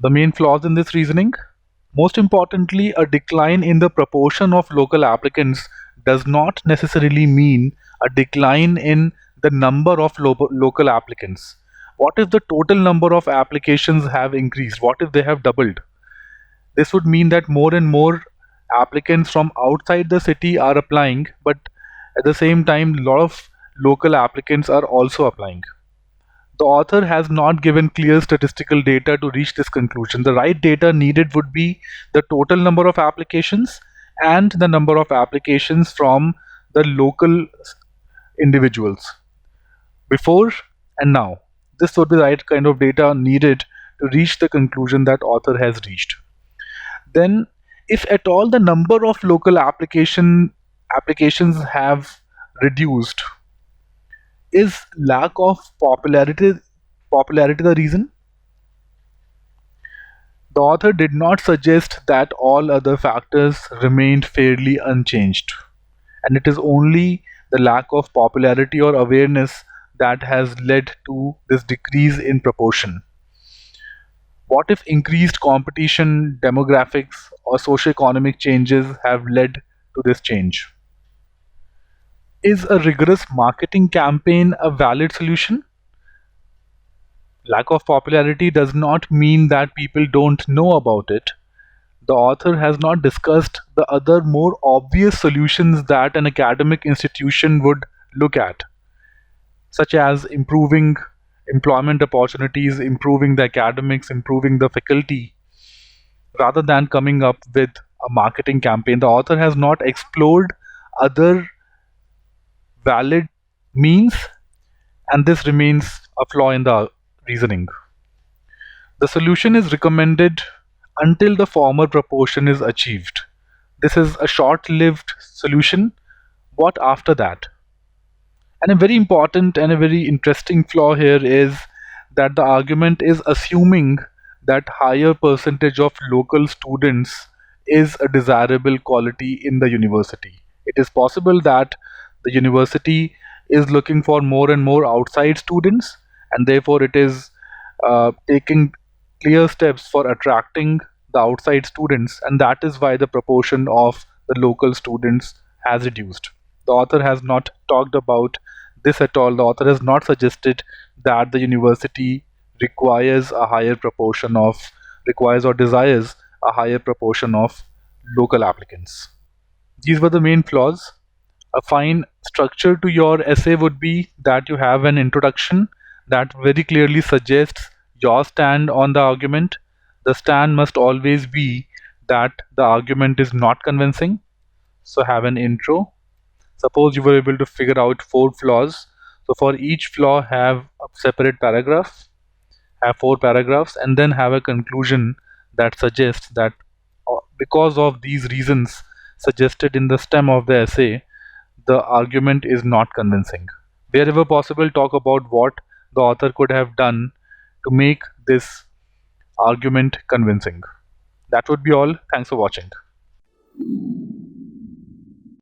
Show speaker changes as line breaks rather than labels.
The main flaws in this reasoning: most importantly, a decline in the proportion of local applicants does not necessarily mean a decline in the number of local applicants. What if the total number of applications have increased? What if they have doubled? This would mean that more and more applicants from outside the city are applying, but at the same time, a lot of local applicants are also applying. The author has not given clear statistical data to reach this conclusion. The right data needed would be the total number of applications and the number of applications from the local individuals before and now. This would be the right kind of data needed to reach the conclusion that author has reached. Then, if at all the number of local applications have reduced, is lack of popularity the reason? The author did not suggest that all other factors remained fairly unchanged, and it is only the lack of popularity or awareness that has led to this decrease in proportion. What if increased competition, demographics, or socioeconomic changes have led to this change? Is a rigorous marketing campaign a valid solution? Lack of popularity does not mean that people don't know about it. The author has not discussed the other more obvious solutions that an academic institution would look at, such as improving employment opportunities, improving the academics, improving the faculty, rather than coming up with a marketing campaign. The author has not explored other valid means, and this remains a flaw in the reasoning. The solution is recommended until the former proportion is achieved. This is a short-lived solution. What after that? And a very important and a very interesting flaw here is that the argument is assuming that higher percentage of local students is a desirable quality in the university. It is possible that the university is looking for more and more outside students, and therefore it is taking clear steps for attracting the outside students, and that is why the proportion of the local students has reduced. The author has not talked about this at all. The author has not suggested that the university requires a higher proportion of, requires or desires a higher proportion of local applicants. These were the main flaws. A fine structure to your essay would be that you have an introduction that very clearly suggests your stand on the argument. The stand must always be that the argument is not convincing. So have an intro. Suppose you were able to figure out 4 flaws. So for each flaw, have a separate paragraph, have 4 paragraphs, and then have a conclusion that suggests that because of these reasons suggested in the stem of the essay, the argument is not convincing. Wherever possible, talk about what the author could have done to make this argument convincing. That would be all. Thanks for watching.